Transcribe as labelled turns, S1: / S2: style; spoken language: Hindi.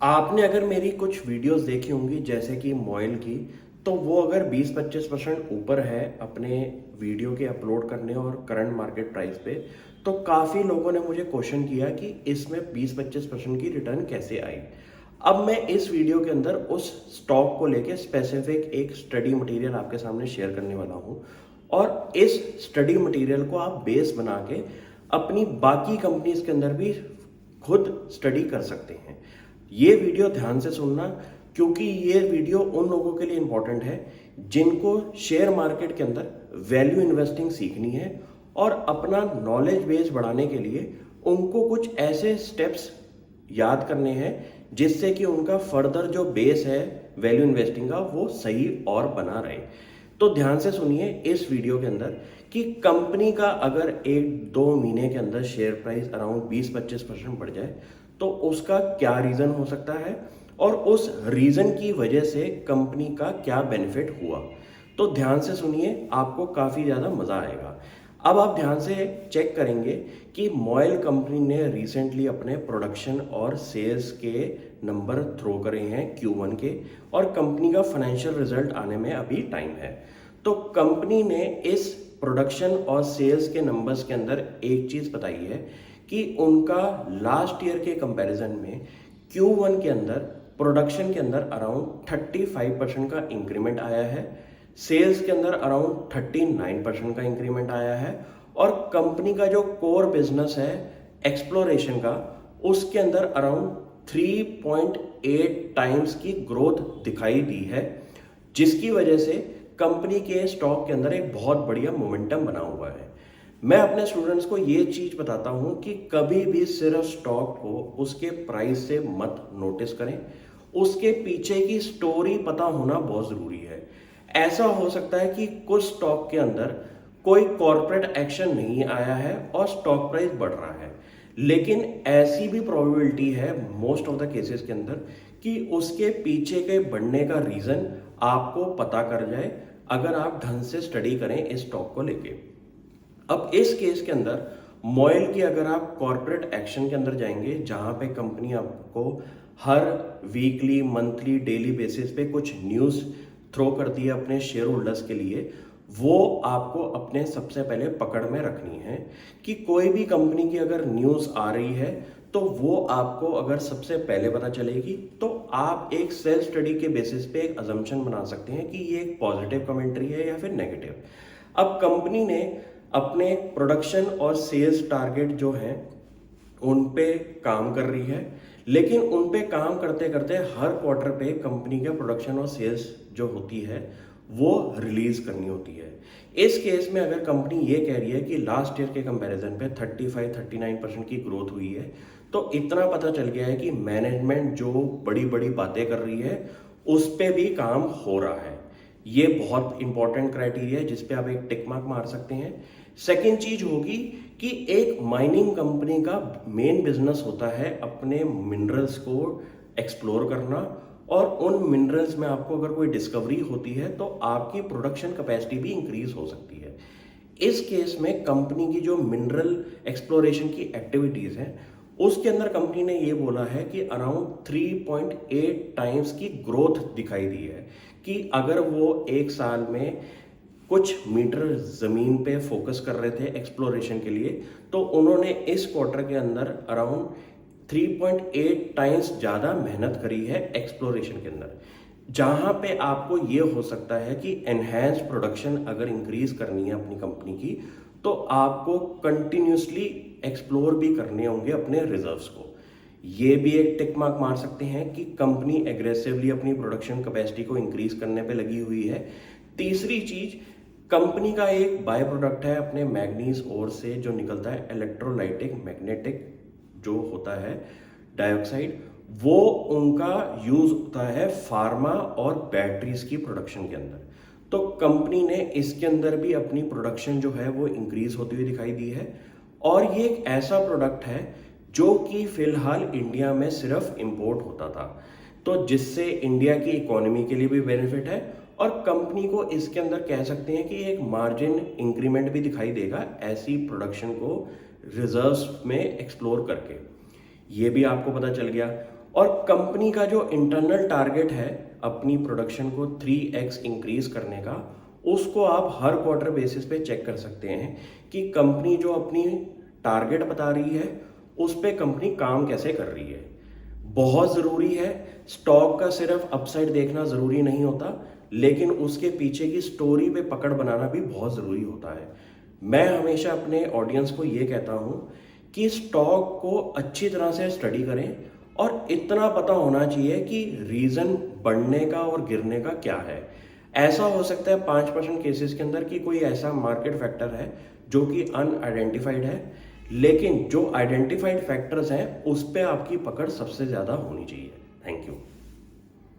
S1: आपने अगर मेरी कुछ वीडियोस देखी होंगी जैसे कि मॉइल की, तो वो अगर 20-25% ऊपर है अपने वीडियो के अपलोड करने और करंट मार्केट प्राइस पे, तो काफ़ी लोगों ने मुझे क्वेश्चन किया कि इसमें 20-25% की रिटर्न कैसे आई। अब मैं इस वीडियो के अंदर उस स्टॉक को लेके स्पेसिफिक एक स्टडी मटेरियल आपके सामने शेयर करने वाला हूँ, और इस स्टडी मटेरियल को आप बेस बना के अपनी बाकी कंपनीज के अंदर भी खुद स्टडी कर सकते हैं। ये वीडियो ध्यान से सुनना, क्योंकि ये वीडियो उन लोगों के लिए इंपॉर्टेंट है जिनको शेयर मार्केट के अंदर वैल्यू इन्वेस्टिंग सीखनी है और अपना नॉलेज बेस बढ़ाने के लिए उनको कुछ ऐसे स्टेप्स याद करने हैं जिससे कि उनका फर्दर जो बेस है वैल्यू इन्वेस्टिंग का वो सही और बना रहे। तो ध्यान से सुनिए इस वीडियो के अंदर कि कंपनी का अगर 1-2 महीने के अंदर शेयर प्राइस अराउंड 20-25% बढ़ जाए तो उसका क्या रीज़न हो सकता है और उस रीज़न की वजह से कंपनी का क्या बेनिफिट हुआ। तो ध्यान से सुनिए, आपको काफ़ी ज़्यादा मज़ा आएगा। अब आप ध्यान से चेक करेंगे कि मॉयल कंपनी ने रिसेंटली अपने प्रोडक्शन और सेल्स के नंबर थ्रो करे हैं Q1 के, और कंपनी का फाइनेंशियल रिजल्ट आने में अभी टाइम है। तो कंपनी ने इस प्रोडक्शन और सेल्स के नंबर्स के अंदर एक चीज़ बताई है कि उनका लास्ट ईयर के कंपैरिजन में Q1 के अंदर प्रोडक्शन के अंदर अराउंड 35% का इंक्रीमेंट आया है, सेल्स के अंदर अराउंड 39% का इंक्रीमेंट आया है, और कंपनी का जो कोर बिजनेस है एक्सप्लोरेशन का, उसके अंदर अराउंड 3.8 टाइम्स की ग्रोथ दिखाई दी है, जिसकी वजह से कंपनी के स्टॉक के अंदर एक बहुत बढ़िया मोमेंटम बना हुआ है। मैं अपने स्टूडेंट्स को ये चीज़ बताता हूँ कि कभी भी सिर्फ स्टॉक को उसके प्राइस से मत नोटिस करें, उसके पीछे की स्टोरी पता होना बहुत ज़रूरी है। ऐसा हो सकता है कि कुछ स्टॉक के अंदर कोई कॉर्पोरेट एक्शन नहीं आया है और स्टॉक प्राइस बढ़ रहा है, लेकिन ऐसी भी प्रोबेबिलिटी है मोस्ट ऑफ द केसेस के अंदर कि उसके पीछे के बढ़ने का रीज़न आपको पता कर जाए अगर आप ढंग से स्टडी करें इस स्टॉक को लेके। अब इस केस के अंदर मॉयल की अगर आप कॉर्पोरेट एक्शन के अंदर जाएंगे, जहां पे कंपनी आपको हर वीकली, मंथली, डेली बेसिस पे कुछ न्यूज़ थ्रो करती है अपने शेयर होल्डर्स के लिए, वो आपको अपने सबसे पहले पकड़ में रखनी है कि कोई भी कंपनी की अगर न्यूज़ आ रही है तो वो आपको अगर सबसे पहले पता चलेगी तो आप एक सेल्फ स्टडी के बेसिस पे एक अजम्पशन बना सकते हैं कि ये एक पॉजिटिव कमेंट्री है या फिर नेगेटिव। अब कंपनी ने अपने प्रोडक्शन और सेल्स टारगेट जो हैं उन पे काम कर रही है, लेकिन उन पे काम करते करते हर क्वार्टर पे कंपनी के प्रोडक्शन और सेल्स जो होती है वो रिलीज करनी होती है। इस केस में अगर कंपनी ये कह रही है कि लास्ट ईयर के कंपैरिजन पे 35-39% की ग्रोथ हुई है, तो इतना पता चल गया है कि मैनेजमेंट जो बड़ी बड़ी बातें कर रही है उस पे भी काम हो रहा है। ये बहुत इंपॉर्टेंट क्राइटेरिया है जिस पे आप एक टिक मार्क मार सकते हैं। सेकेंड चीज होगी कि एक माइनिंग कंपनी का मेन बिजनेस होता है अपने मिनरल्स को एक्सप्लोर करना, और उन मिनरल्स में आपको अगर कोई डिस्कवरी होती है तो आपकी प्रोडक्शन कैपेसिटी भी इंक्रीज हो सकती है। इस केस में कंपनी की जो मिनरल एक्सप्लोरेशन की एक्टिविटीज हैं उसके अंदर कंपनी ने ये बोला है कि अराउंड 3.8 टाइम्स की ग्रोथ दिखाई दी है, कि अगर वो एक साल में कुछ मीटर ज़मीन पे फोकस कर रहे थे एक्सप्लोरेशन के लिए, तो उन्होंने इस क्वार्टर के अंदर अराउंड 3.8 टाइम्स ज़्यादा मेहनत करी है एक्सप्लोरेशन के अंदर। जहाँ पे आपको ये हो सकता है कि एनहेंस प्रोडक्शन अगर इंक्रीज करनी है अपनी कंपनी की, तो आपको कंटिन्यूसली एक्सप्लोर भी करने होंगे अपने रिजर्व्स को। ये भी एक टिक मार्क मार सकते हैं कि कंपनी एग्रेसिवली अपनी प्रोडक्शन कैपेसिटी को इंक्रीज करने पे लगी हुई है। तीसरी चीज, कंपनी का एक बाय प्रोडक्ट है अपने मैग्नीज ओर से जो निकलता है इलेक्ट्रोलाइटिक मैग्नेटिक जो होता है डाइऑक्साइड, वो उनका यूज होता है फार्मा और बैटरीज की प्रोडक्शन के अंदर। तो कंपनी ने इसके अंदर भी अपनी प्रोडक्शन जो है वो इंक्रीज होती हुई दिखाई दी है, और ये एक ऐसा प्रोडक्ट है जो कि फिलहाल इंडिया में सिर्फ इंपोर्ट होता था, तो जिससे इंडिया की इकोनॉमी के लिए भी बेनिफिट है, और कंपनी को इसके अंदर कह सकते हैं कि एक मार्जिन इंक्रीमेंट भी दिखाई देगा ऐसी प्रोडक्शन को रिजर्व्स में एक्सप्लोर करके। ये भी आपको पता चल गया। और कंपनी का जो इंटरनल टारगेट है अपनी प्रोडक्शन को 3x इंक्रीज करने का, उसको आप हर क्वार्टर बेसिस पे चेक कर सकते हैं कि कंपनी जो अपनी टारगेट बता रही है उस पे कंपनी काम कैसे कर रही है। बहुत ज़रूरी है, स्टॉक का सिर्फ अपसाइड देखना ज़रूरी नहीं होता, लेकिन उसके पीछे की स्टोरी पे पकड़ बनाना भी बहुत ज़रूरी होता है। मैं हमेशा अपने ऑडियंस को ये कहता हूँ कि स्टॉक को अच्छी तरह से स्टडी करें और इतना पता होना चाहिए कि रीज़न बढ़ने का और गिरने का क्या है। ऐसा हो सकता है 5% केसेस के अंदर कि कोई ऐसा मार्केट फैक्टर है जो कि अनआइडेंटिफाइड है, लेकिन जो आइडेंटिफाइड फैक्टर्स हैं उस पे आपकी पकड़ सबसे ज़्यादा होनी चाहिए। Thank you.